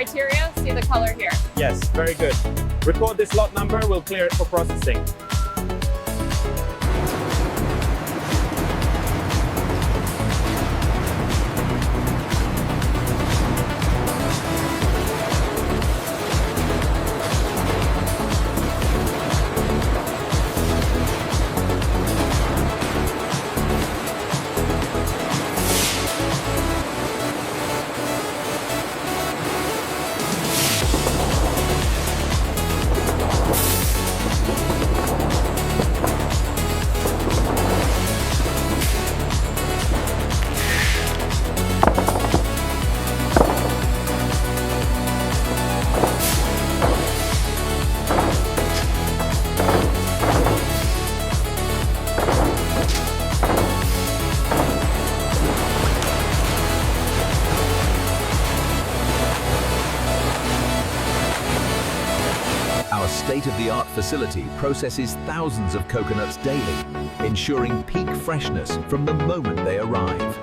criteria, see the color here. Yes, very good. Record this lot number, we'll clear it for processing. Our state-of-the-art facility processes thousands of coconuts daily, ensuring peak freshness from the moment they arrive.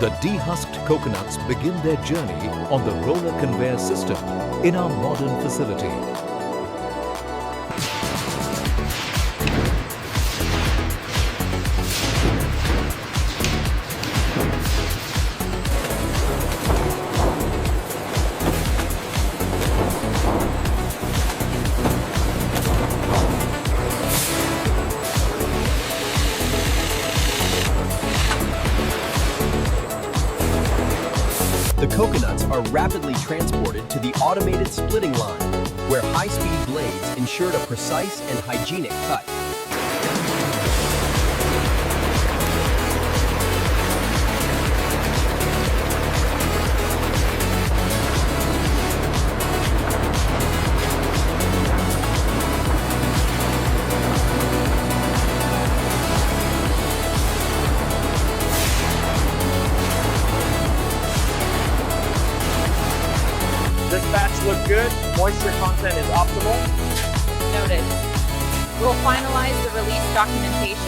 The dehusked coconuts begin their journey on the roller conveyor system in our modern facility. The coconuts are rapidly transported to the automated splitting line, where high-speed blades ensured a precise and hygienic cut. This batch looked good, moisture content is optimal. Noted. We'll finalize the release documentation.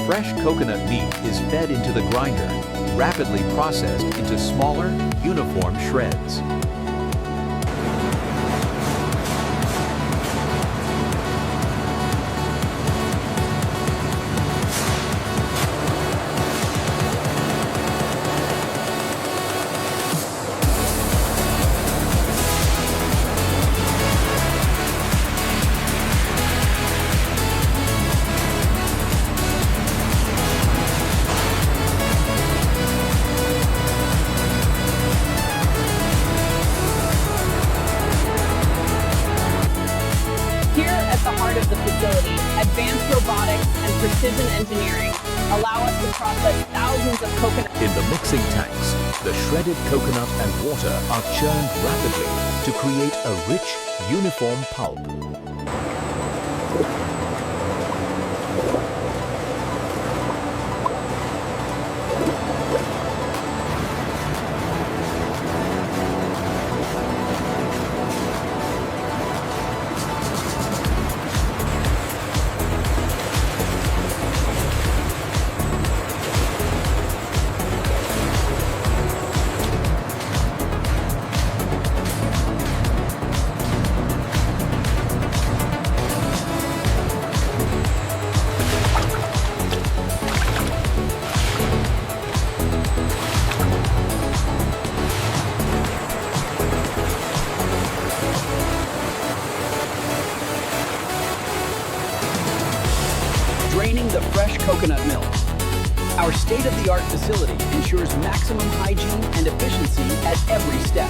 fresh coconut meat is fed into the grinder, rapidly processed into smaller, uniform shreds. Of the facility, advanced robotics and precision engineering allow us to process thousands of coconut. In the mixing tanks, the shredded coconut and water are churned rapidly to create a rich, uniform pulp. Draining the fresh coconut milk. Our state-of-the-art facility ensures maximum hygiene and efficiency at every step.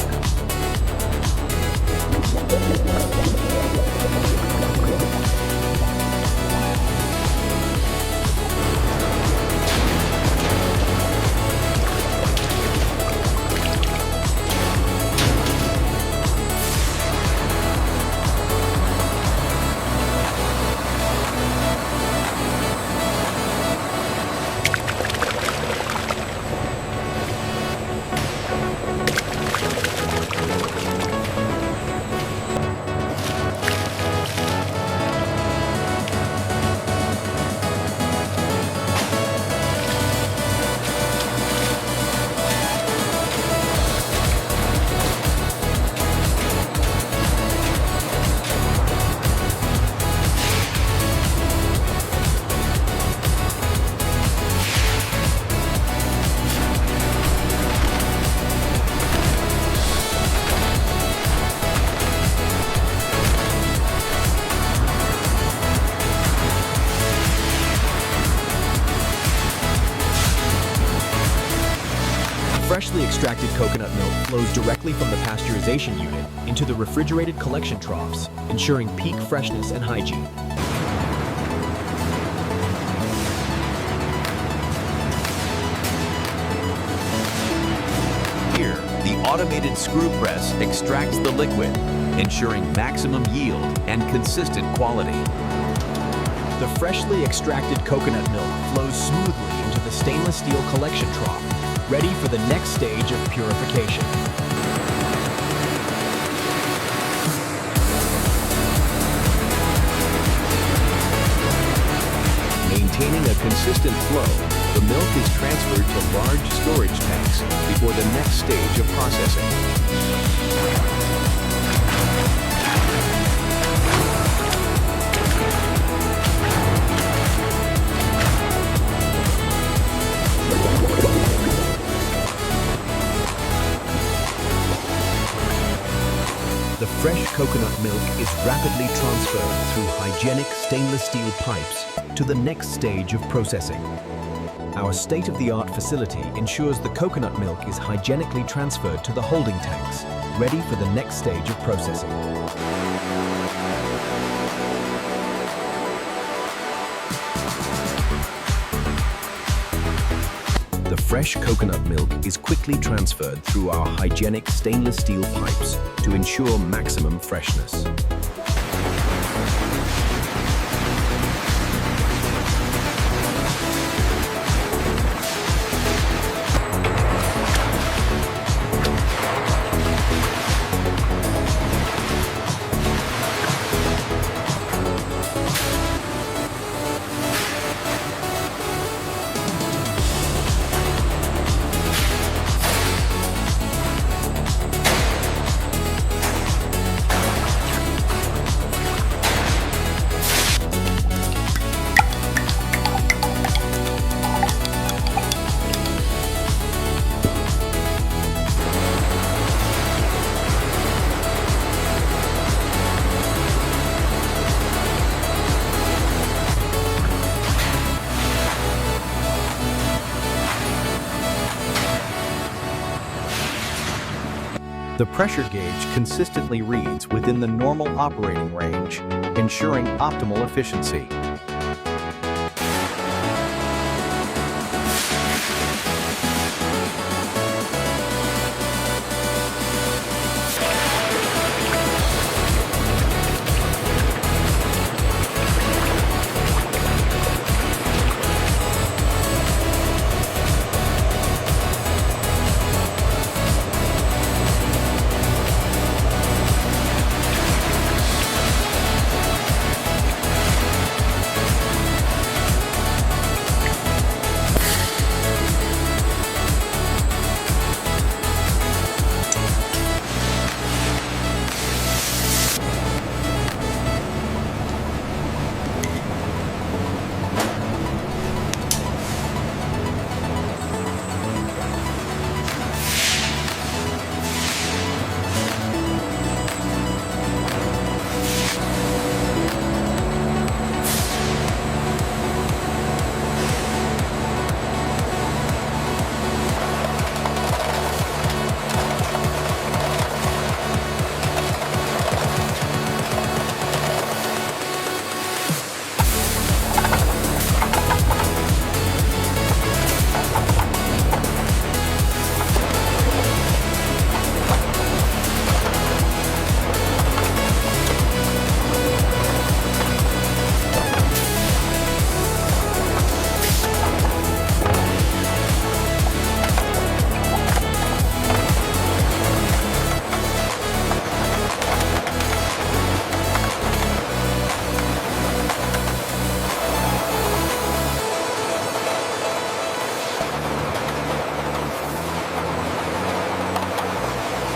Freshly extracted coconut milk flows directly from the pasteurization unit into the refrigerated collection troughs, ensuring peak freshness and hygiene. Here, the automated screw press extracts the liquid, ensuring maximum yield and consistent quality. The freshly extracted coconut milk flows smoothly into the stainless steel collection trough, ready for the next stage of purification. Maintaining a consistent flow, the milk is transferred to large storage tanks before the next stage of processing. The fresh coconut milk is rapidly transferred through hygienic stainless steel pipes to the next stage of processing. Our state-of-the-art facility ensures the coconut milk is hygienically transferred to the holding tanks, ready for the next stage of processing. The fresh coconut milk is quickly transferred through our hygienic stainless steel pipes to ensure maximum freshness. The pressure gauge consistently reads within the normal operating range, ensuring optimal efficiency.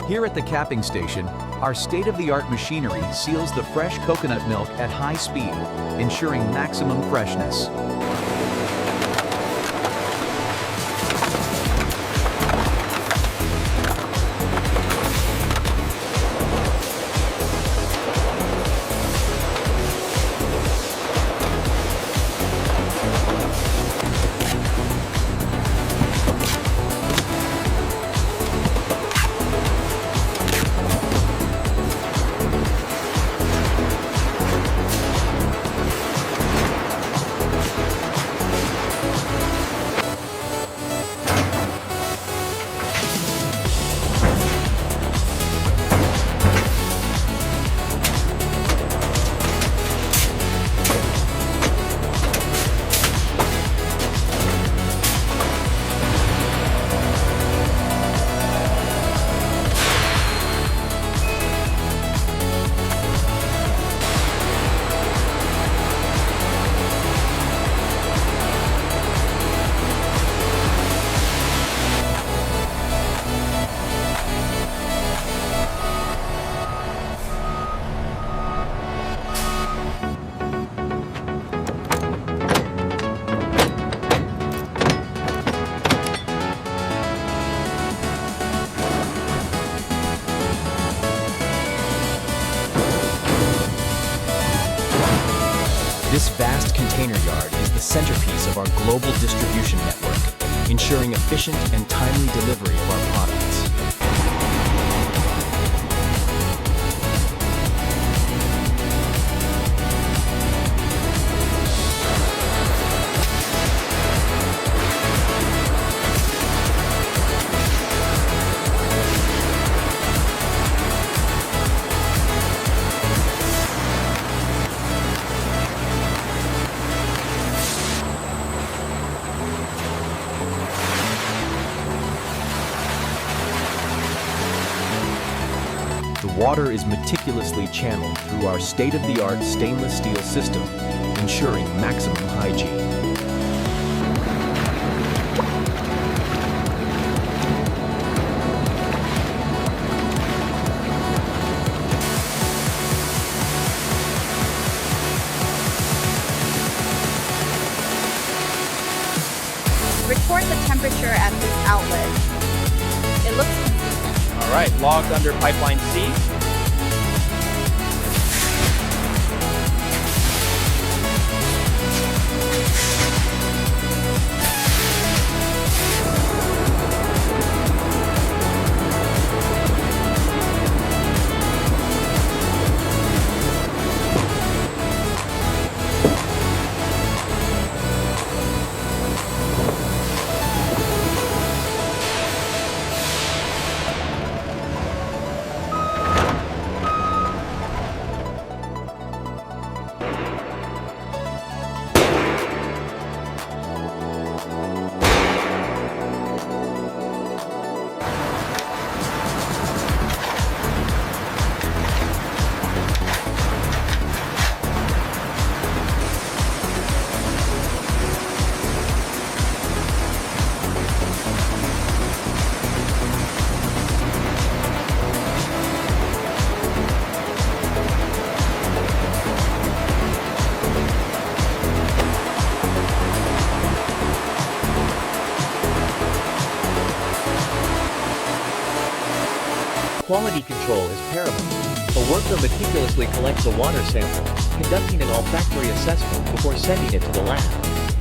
Here at the capping station, our state-of-the-art machinery seals the fresh coconut milk at high speed, ensuring maximum freshness. This vast container yard is the centerpiece of our global distribution network, ensuring efficient and timely delivery of our products. The water is meticulously channeled through our state-of-the-art stainless steel system, ensuring maximum hygiene. Record the temperature at this outlet. It looks consistent. All right, logged under pipeline C. Quality control is paramount. A worker meticulously collects a water sample, conducting an olfactory assessment before sending it to the lab.